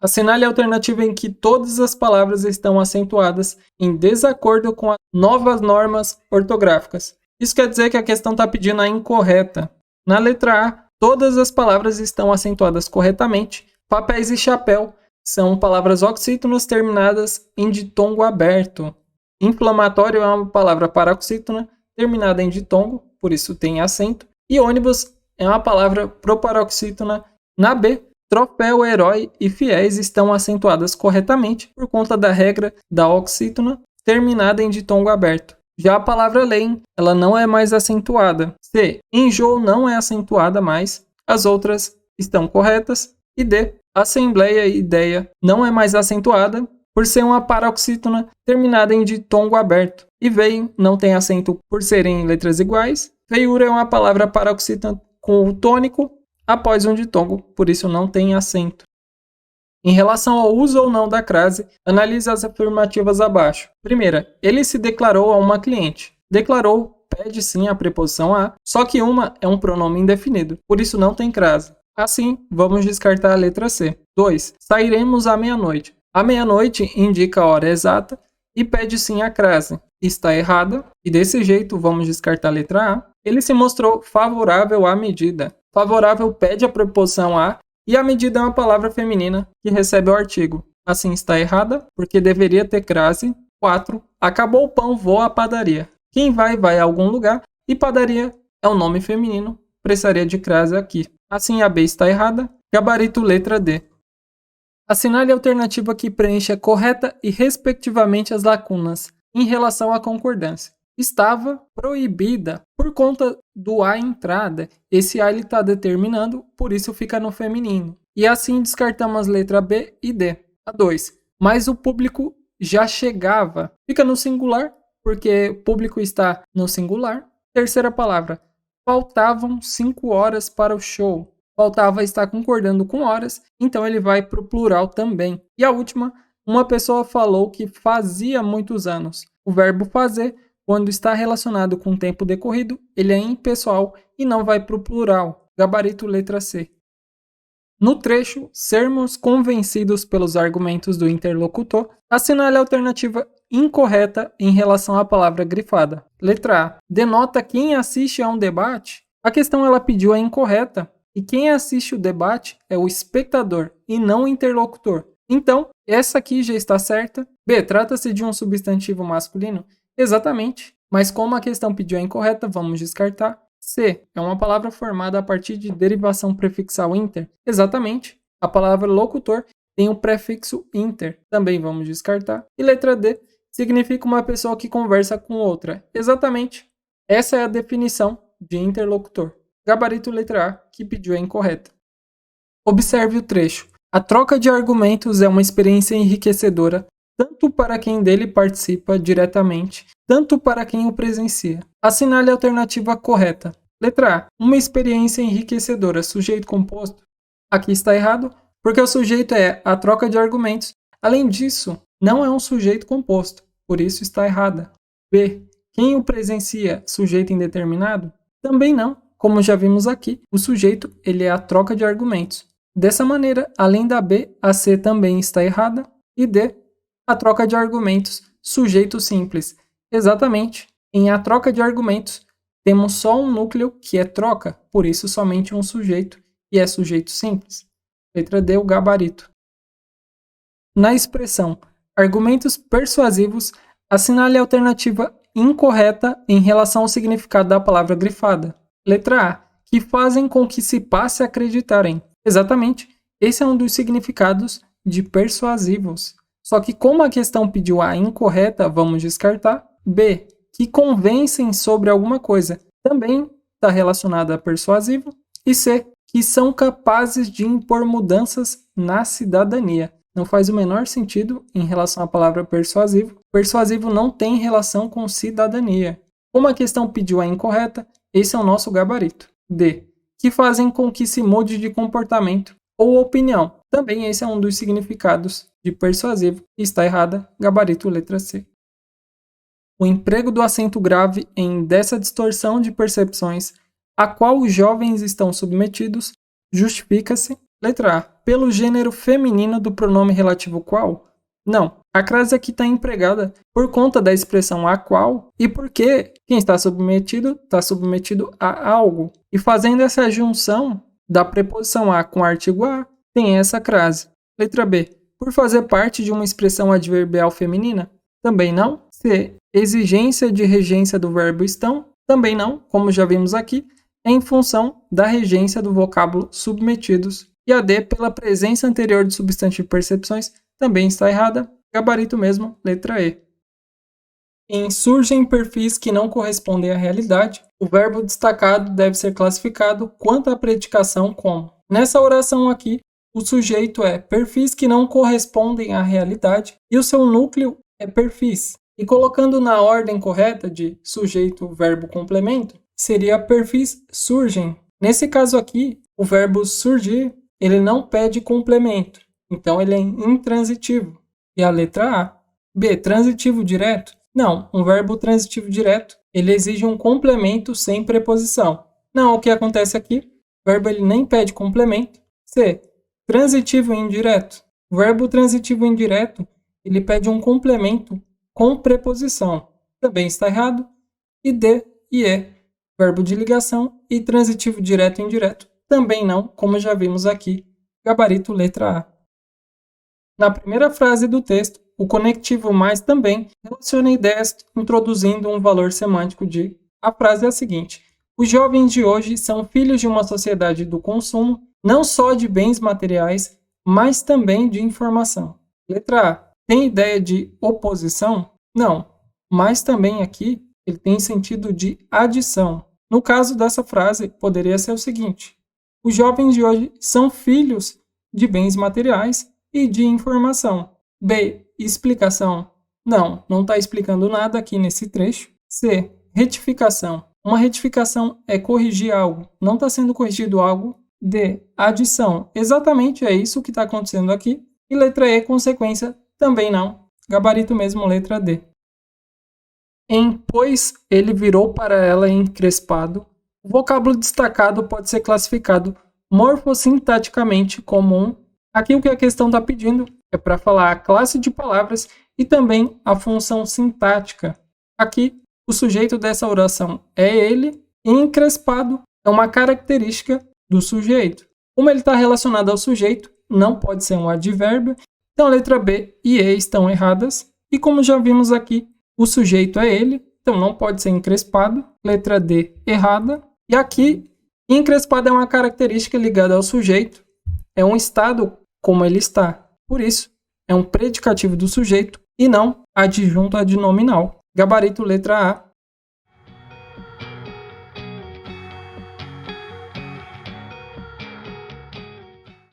Assinale a alternativa em que todas as palavras estão acentuadas em desacordo com as novas normas ortográficas. Isso quer dizer que a questão está pedindo a incorreta. Na letra A, todas as palavras estão acentuadas corretamente. Papéis e chapéu são palavras oxítonas terminadas em ditongo aberto. Inflamatório é uma palavra paroxítona terminada em ditongo, por isso tem acento. E ônibus é uma palavra proparoxítona. Na B, troféu, herói e fiéis estão acentuadas corretamente por conta da regra da oxítona terminada em ditongo aberto. Já a palavra além, ela não é mais acentuada. C, enjoo não é acentuada mais. As outras estão corretas. E D, assembleia e ideia não é mais acentuada por ser uma paroxítona terminada em ditongo aberto. E veio não tem acento por serem letras iguais. Feiura é uma palavra paroxítona com o tônico após um ditongo, por isso não tem acento. Em relação ao uso ou não da crase, analise as afirmativas abaixo. Primeira, ele se declarou a uma cliente. Declarou pede sim a preposição a, só que uma é um pronome indefinido, por isso não tem crase. Assim, vamos descartar a letra C. 2. Sairemos à meia-noite. A meia-noite indica a hora exata e pede sim a crase. Está errada, e desse jeito vamos descartar a letra A. Ele se mostrou favorável à medida. Favorável pede a preposição a e a medida é uma palavra feminina que recebe o artigo. Assim está errada, porque deveria ter crase. 4. Acabou o pão, vou à padaria. Quem vai a algum lugar e padaria é um nome feminino, precisaria de crase aqui. Assim a B está errada. Gabarito letra D. Assinale a alternativa que preencha correta e respectivamente as lacunas em relação à concordância. Estava proibida por conta do a entrada. Esse a ele está determinando, por isso fica no feminino. E assim descartamos as letras B e D. A 2. Mas o público já chegava. Fica no singular, porque público está no singular. Terceira palavra. Faltavam 5 horas para o show. Faltava estar concordando com horas, então ele vai para o plural também. E a última, uma pessoa falou que fazia muitos anos. O verbo fazer, quando está relacionado com o tempo decorrido, ele é impessoal e não vai para o plural. Gabarito letra C. No trecho, sermos convencidos pelos argumentos do interlocutor, assinale a alternativa incorreta em relação à palavra grifada. Letra A. Denota quem assiste a um debate? A questão ela pediu a incorreta. E quem assiste o debate é o espectador e não o interlocutor. Então, essa aqui já está certa. B. Trata-se de um substantivo masculino? Exatamente. Mas como a questão pediu a incorreta, vamos descartar. C. É uma palavra formada a partir de derivação prefixal inter? Exatamente. A palavra locutor tem o prefixo inter. Também vamos descartar. E letra D. Significa uma pessoa que conversa com outra. Exatamente. Essa é a definição de interlocutor. Gabarito letra A, que pediu a incorreta. Observe o trecho. A troca de argumentos é uma experiência enriquecedora, tanto para quem dele participa diretamente, tanto para quem o presencia. Assinale a alternativa correta. Letra A. Uma experiência enriquecedora, sujeito composto. Aqui está errado, porque o sujeito é a troca de argumentos. Além disso, não é um sujeito composto, por isso está errada. B. Quem o presencia, sujeito indeterminado? Também não. Como já vimos aqui, o sujeito ele é a troca de argumentos. Dessa maneira, além da B, a C também está errada. E D, a troca de argumentos, sujeito simples. Exatamente, em a troca de argumentos, temos só um núcleo que é troca, por isso somente um sujeito, e é sujeito simples. Letra D, o gabarito. Na expressão argumentos persuasivos, assinale a alternativa incorreta em relação ao significado da palavra grifada. Letra A. Que fazem com que se passe a acreditar em. Exatamente, esse é um dos significados de persuasivos. Só que como a questão pediu a incorreta, vamos descartar. B. Que convencem sobre alguma coisa. Também está relacionado a persuasivo. E C. Que são capazes de impor mudanças na cidadania. Não faz o menor sentido em relação à palavra persuasivo. Persuasivo não tem relação com cidadania. Como a questão pediu a incorreta, esse é o nosso gabarito. D. Que fazem com que se mude de comportamento ou opinião. Também esse é um dos significados de persuasivo. Está errada, gabarito letra C. O emprego do acento grave em dessa distorção de percepções a qual os jovens estão submetidos justifica-se Letra A. Pelo gênero feminino do pronome relativo qual? Não. A crase aqui está empregada por conta da expressão a qual e porque quem está submetido a algo. E fazendo essa junção da preposição a com o artigo a, tem essa crase. Letra B. Por fazer parte de uma expressão adverbial feminina? Também não. C. Exigência de regência do verbo estão? Também não, como já vimos aqui, é em função da regência do vocábulo submetidos. E a D, pela presença anterior de substantivo percepções, também está errada. Gabarito mesmo, letra E. Em surgem perfis que não correspondem à realidade, o verbo destacado deve ser classificado quanto à predicação como. Nessa oração aqui, o sujeito é perfis que não correspondem à realidade e o seu núcleo é perfis. E colocando na ordem correta de sujeito, verbo, complemento, seria perfis surgem. Nesse caso aqui, o verbo surgir, ele não pede complemento, então ele é intransitivo. E a letra A. B. Transitivo direto? Não, um verbo transitivo direto, ele exige um complemento sem preposição. Não, o que acontece aqui? O verbo ele nem pede complemento. C. Transitivo indireto. O verbo transitivo indireto, ele pede um complemento com preposição. Também está errado. E D e E, verbo de ligação e transitivo direto e indireto. Também não, como já vimos aqui. Gabarito letra A. Na primeira frase do texto, o conectivo mais também relaciona ideias introduzindo um valor semântico de... A frase é a seguinte: os jovens de hoje são filhos de uma sociedade do consumo, não só de bens materiais, mas também de informação. Letra A. Tem ideia de oposição? Não, mas também aqui ele tem sentido de adição. No caso dessa frase, poderia ser o seguinte: os jovens de hoje são filhos de bens materiais e de informação. B. Explicação. Não está explicando nada aqui nesse trecho. C. Retificação. Uma retificação é corrigir algo. Não está sendo corrigido algo. D. Adição. Exatamente é isso que está acontecendo aqui. E letra E, consequência, também não. Gabarito mesmo, letra D. Em pois ele virou para ela encrespado, o vocábulo destacado pode ser classificado morfossintaticamente como um. Aqui o que a questão está pedindo é para falar a classe de palavras e também a função sintática. Aqui, o sujeito dessa oração é ele, e encrespado é uma característica do sujeito. Como ele está relacionado ao sujeito, não pode ser um advérbio, então a letra B e E estão erradas. E como já vimos aqui, o sujeito é ele, então não pode ser encrespado. Letra D, errada. E aqui, encrespado é uma característica ligada ao sujeito, é um estado como ele está. Por isso, é um predicativo do sujeito e não adjunto adnominal. Gabarito letra A,